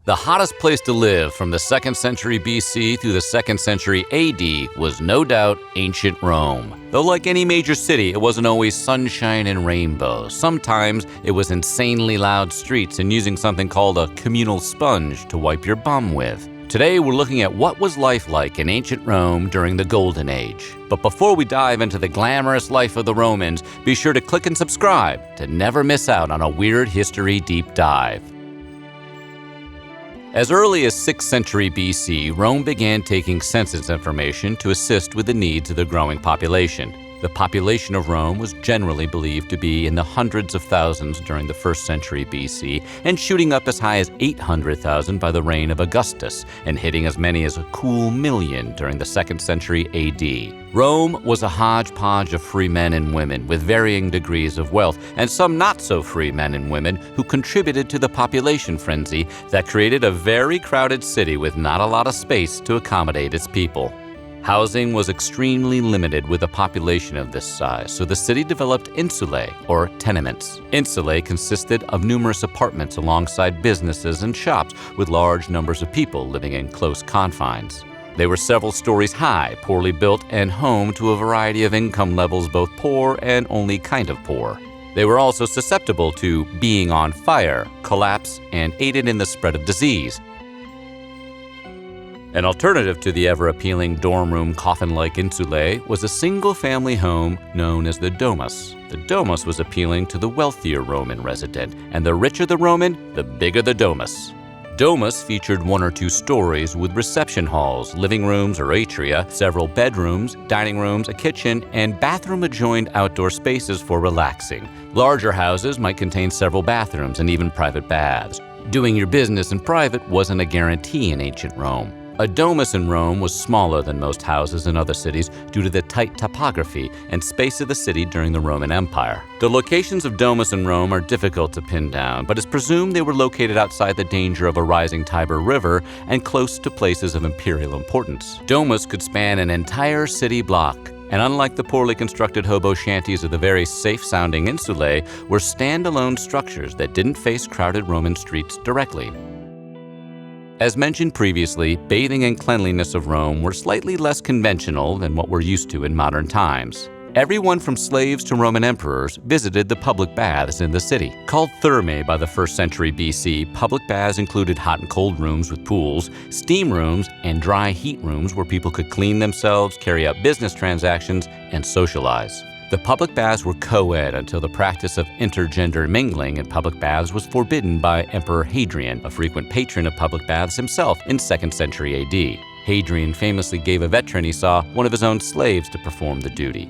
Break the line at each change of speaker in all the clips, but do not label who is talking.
The hottest place to live from the 2nd century BC through the 2nd century AD was no doubt ancient Rome. Though like any major city, it wasn't always sunshine and rainbows. Sometimes it was insanely loud streets and using something called a communal sponge to wipe your bum with. Today we're looking at what was life like in ancient Rome during the Golden Age. But before we dive into the glamorous life of the Romans, be sure to click and subscribe to never miss out on a weird history deep dive. As early as 6th century BC, Rome began taking census information to assist with the needs of the growing population. The population of Rome was generally believed to be in the hundreds of thousands during the 1st century BC and shooting up as high as 800,000 by the reign of Augustus and hitting as many as a cool million during the 2nd century AD. Rome was a hodgepodge of free men and women with varying degrees of wealth and some not-so-free men and women who contributed to the population frenzy that created a very crowded city with not a lot of space to accommodate its people. Housing was extremely limited with a population of this size, so the city developed insulae, or tenements. Insulae consisted of numerous apartments alongside businesses and shops with large numbers of people living in close confines. They were several stories high, poorly built, and home to a variety of income levels, both poor and only kind of poor. They were also susceptible to being on fire, collapse, and aided in the spread of disease. An alternative to the ever-appealing dorm room coffin-like insulae was a single-family home known as the Domus. The Domus was appealing to the wealthier Roman resident, and the richer the Roman, the bigger the Domus. Domus featured 1 or 2 stories with reception halls, living rooms or atria, several bedrooms, dining rooms, a kitchen, and bathroom-adjoined outdoor spaces for relaxing. Larger houses might contain several bathrooms and even private baths. Doing your business in private wasn't a guarantee in ancient Rome. A domus in Rome was smaller than most houses in other cities due to the tight topography and space of the city during the Roman Empire. The locations of domus in Rome are difficult to pin down, but it's presumed they were located outside the danger of a rising Tiber River and close to places of imperial importance. Domus could span an entire city block, and unlike the poorly constructed hobo shanties of the very safe-sounding insulae, were standalone structures that didn't face crowded Roman streets directly. As mentioned previously, bathing and cleanliness of Rome were slightly less conventional than what we're used to in modern times. Everyone from slaves to Roman emperors visited the public baths in the city. Called thermae by the 1st century BC, public baths included hot and cold rooms with pools, steam rooms, and dry heat rooms where people could clean themselves, carry out business transactions, and socialize. The public baths were co-ed until the practice of intergender mingling in public baths was forbidden by Emperor Hadrian, a frequent patron of public baths himself in 2nd century AD. Hadrian famously gave a veteran he saw one of his own slaves to perform the duty.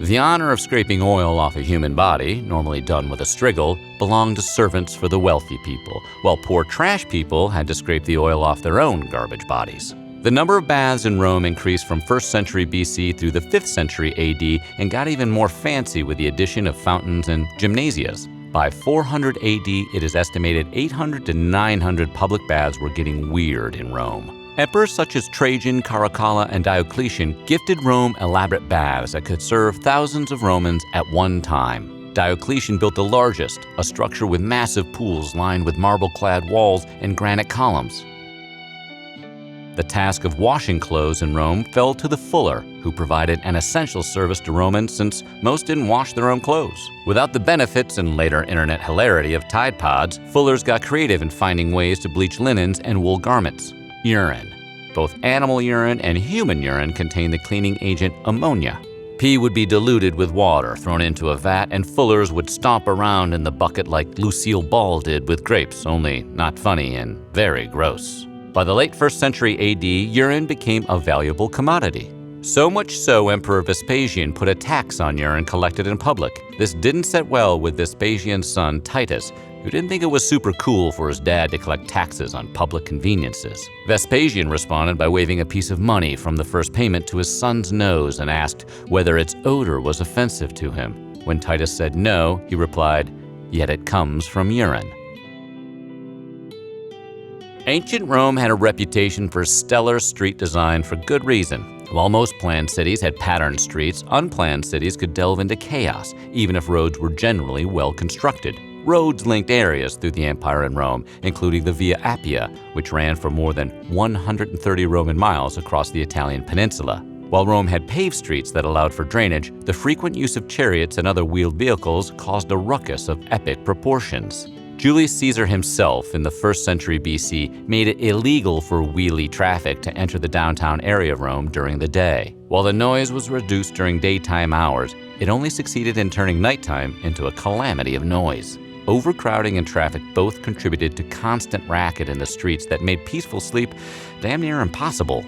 The honor of scraping oil off a human body, normally done with a striggle, belonged to servants for the wealthy people, while poor trash people had to scrape the oil off their own garbage bodies. The number of baths in Rome increased from 1st century BC through the 5th century AD and got even more fancy with the addition of fountains and gymnasias. By 400 AD, it is estimated 800 to 900 public baths were getting weird in Rome. Emperors such as Trajan, Caracalla, and Diocletian gifted Rome elaborate baths that could serve thousands of Romans at one time. Diocletian built the largest, a structure with massive pools lined with marble-clad walls and granite columns. The task of washing clothes in Rome fell to the fuller, who provided an essential service to Romans since most didn't wash their own clothes. Without the benefits and later internet hilarity of Tide Pods, fullers got creative in finding ways to bleach linens and wool garments. Urine. Both animal urine and human urine contain the cleaning agent ammonia. Pee would be diluted with water, thrown into a vat, and fullers would stomp around in the bucket like Lucille Ball did with grapes, only not funny and very gross. By the late 1st century AD, urine became a valuable commodity. So much so, Emperor Vespasian put a tax on urine collected in public. This didn't set well with Vespasian's son, Titus, who didn't think it was super cool for his dad to collect taxes on public conveniences. Vespasian responded by waving a piece of money from the first payment to his son's nose and asked whether its odor was offensive to him. When Titus said no, he replied, "Yet it comes from urine." Ancient Rome had a reputation for stellar street design for good reason. While most planned cities had patterned streets, unplanned cities could delve into chaos, even if roads were generally well constructed. Roads linked areas through the empire in Rome, including the Via Appia, which ran for more than 130 Roman miles across the Italian peninsula. While Rome had paved streets that allowed for drainage, the frequent use of chariots and other wheeled vehicles caused a ruckus of epic proportions. Julius Caesar himself, in the 1st century BC, made it illegal for wheelie traffic to enter the downtown area of Rome during the day. While the noise was reduced during daytime hours, it only succeeded in turning nighttime into a calamity of noise. Overcrowding and traffic both contributed to constant racket in the streets that made peaceful sleep damn near impossible.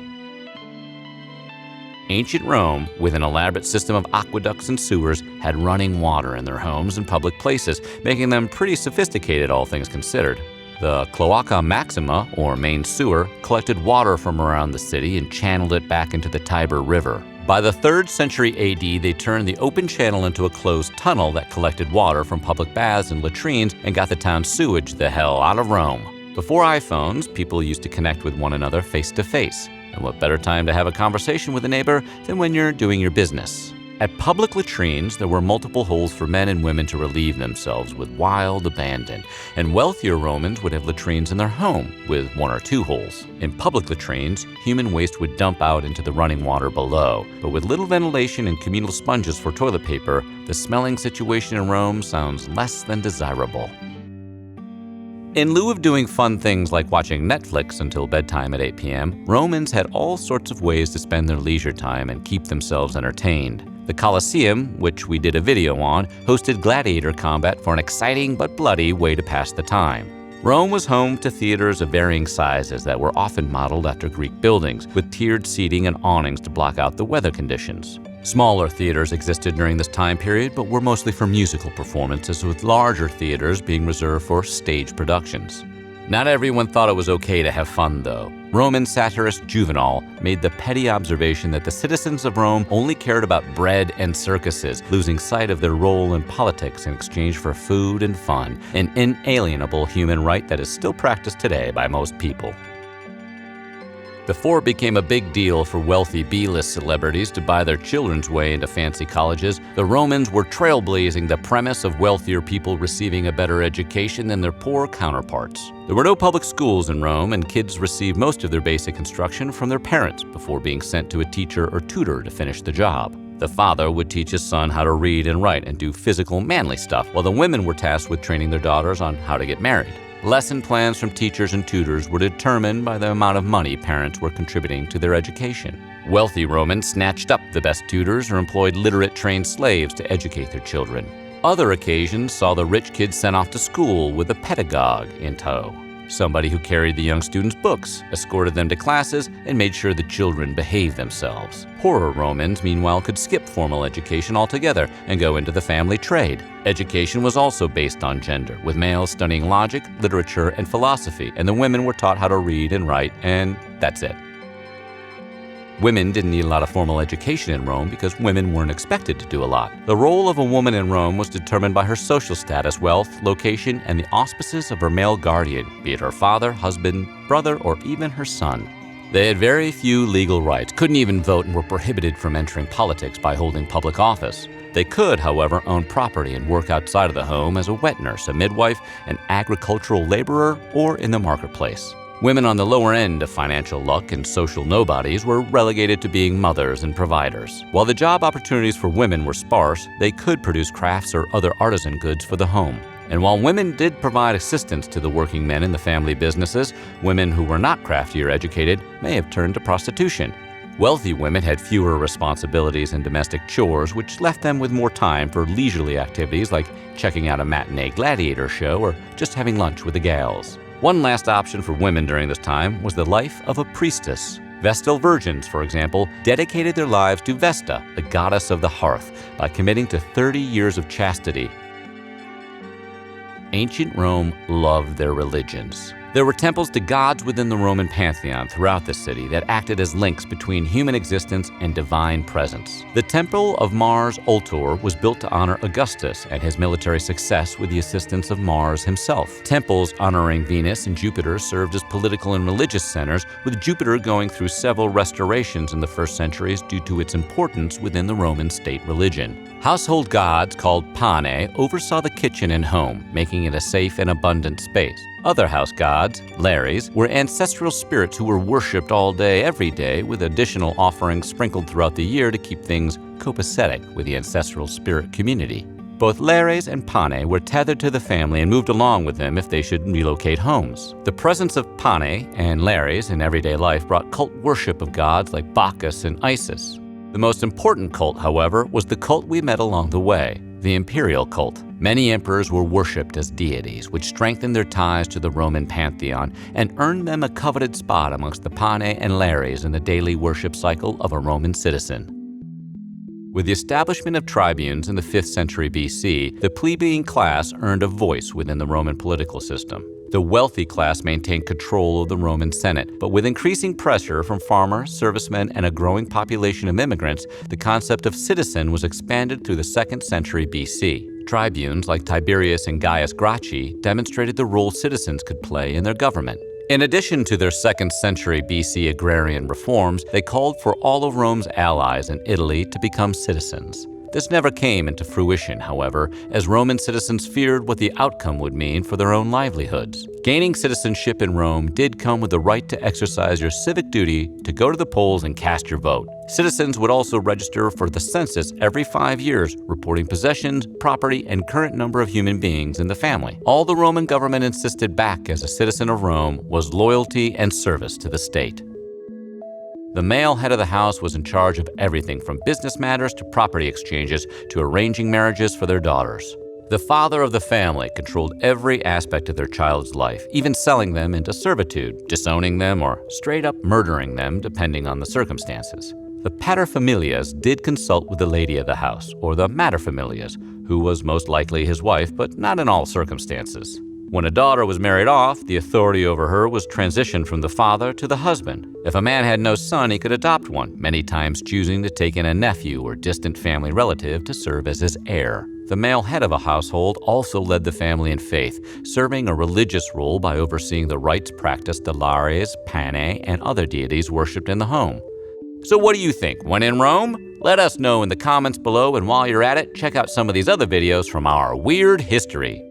Ancient Rome, with an elaborate system of aqueducts and sewers, had running water in their homes and public places, making them pretty sophisticated, all things considered. The Cloaca Maxima, or main sewer, collected water from around the city and channeled it back into the Tiber River. By the 3rd century AD, they turned the open channel into a closed tunnel that collected water from public baths and latrines and got the town's sewage the hell out of Rome. Before iPhones, people used to connect with one another face to face. And what better time to have a conversation with a neighbor than when you're doing your business? At public latrines, there were multiple holes for men and women to relieve themselves with wild abandon, and wealthier Romans would have latrines in their home with 1 or 2 holes. In public latrines, human waste would dump out into the running water below, but with little ventilation and communal sponges for toilet paper, the smelling situation in Rome sounds less than desirable. In lieu of doing fun things like watching Netflix until bedtime at 8 p.m., Romans had all sorts of ways to spend their leisure time and keep themselves entertained. The Colosseum, which we did a video on, hosted gladiator combat for an exciting but bloody way to pass the time. Rome was home to theaters of varying sizes that were often modeled after Greek buildings, with tiered seating and awnings to block out the weather conditions. Smaller theaters existed during this time period, but were mostly for musical performances, with larger theaters being reserved for stage productions. Not everyone thought it was okay to have fun, though. Roman satirist Juvenal made the petty observation that the citizens of Rome only cared about bread and circuses, losing sight of their role in politics in exchange for food and fun, an inalienable human right that is still practiced today by most people. Before it became a big deal for wealthy B-list celebrities to buy their children's way into fancy colleges, the Romans were trailblazing the premise of wealthier people receiving a better education than their poor counterparts. There were no public schools in Rome, and kids received most of their basic instruction from their parents before being sent to a teacher or tutor to finish the job. The father would teach his son how to read and write and do physical, manly stuff, while the women were tasked with training their daughters on how to get married. Lesson plans from teachers and tutors were determined by the amount of money parents were contributing to their education. Wealthy Romans snatched up the best tutors or employed literate trained slaves to educate their children. Other occasions saw the rich kids sent off to school with a pedagogue in tow, somebody who carried the young students' books, escorted them to classes, and made sure the children behaved themselves. Poorer Romans, meanwhile, could skip formal education altogether and go into the family trade. Education was also based on gender, with males studying logic, literature, and philosophy, and the women were taught how to read and write, and that's it. Women didn't need a lot of formal education in Rome because women weren't expected to do a lot. The role of a woman in Rome was determined by her social status, wealth, location, and the auspices of her male guardian, be it her father, husband, brother, or even her son. They had very few legal rights, couldn't even vote, and were prohibited from entering politics by holding public office. They could, however, own property and work outside of the home as a wet nurse, a midwife, an agricultural laborer, or in the marketplace. Women on the lower end of financial luck and social nobodies were relegated to being mothers and providers. While the job opportunities for women were sparse, they could produce crafts or other artisan goods for the home. And while women did provide assistance to the working men in the family businesses, women who were not crafty or educated may have turned to prostitution. Wealthy women had fewer responsibilities and domestic chores, which left them with more time for leisurely activities like checking out a matinee gladiator show or just having lunch with the gals. One last option for women during this time was the life of a priestess. Vestal virgins, for example, dedicated their lives to Vesta, the goddess of the hearth, by committing to 30 years of chastity. Ancient Rome loved their religions. There were temples to gods within the Roman pantheon throughout the city that acted as links between human existence and divine presence. The temple of Mars Ultor was built to honor Augustus and his military success with the assistance of Mars himself. Temples honoring Venus and Jupiter served as political and religious centers, with Jupiter going through several restorations in the first centuries due to its importance within the Roman state religion. Household gods called Pane oversaw the kitchen and home, making it a safe and abundant space. Other house gods, Lares, were ancestral spirits who were worshipped all day, every day, with additional offerings sprinkled throughout the year to keep things copacetic with the ancestral spirit community. Both Lares and Pane were tethered to the family and moved along with them if they should relocate homes. The presence of Pane and Lares in everyday life brought cult worship of gods like Bacchus and Isis. The most important cult, however, was the cult we met along the way, the imperial cult. Many emperors were worshipped as deities, which strengthened their ties to the Roman pantheon and earned them a coveted spot amongst the Pane and Lares in the daily worship cycle of a Roman citizen. With the establishment of tribunes in the 5th century BC, the plebeian class earned a voice within the Roman political system. The wealthy class maintained control of the Roman Senate, but with increasing pressure from farmers, servicemen, and a growing population of immigrants, the concept of citizen was expanded through the 2nd century BC. Tribunes like Tiberius and Gaius Gracchi demonstrated the role citizens could play in their government. In addition to their 2nd century BC agrarian reforms, they called for all of Rome's allies in Italy to become citizens. This never came into fruition, however, as Roman citizens feared what the outcome would mean for their own livelihoods. Gaining citizenship in Rome did come with the right to exercise your civic duty to go to the polls and cast your vote. Citizens would also register for the census every 5 years, reporting possessions, property, and current number of human beings in the family. All the Roman government insisted back as a citizen of Rome was loyalty and service to the state. The male head of the house was in charge of everything from business matters to property exchanges to arranging marriages for their daughters. The father of the family controlled every aspect of their child's life, even selling them into servitude, disowning them, or straight up murdering them depending on the circumstances. The paterfamilias did consult with the lady of the house, or the materfamilias, who was most likely his wife, but not in all circumstances. When a daughter was married off, the authority over her was transitioned from the father to the husband. If a man had no son, he could adopt one, many times choosing to take in a nephew or distant family relative to serve as his heir. The male head of a household also led the family in faith, serving a religious role by overseeing the rites practiced to Lares, Pane, and other deities worshipped in the home. So what do you think? When in Rome? Let us know in the comments below, and while you're at it, check out some of these other videos from our weird history.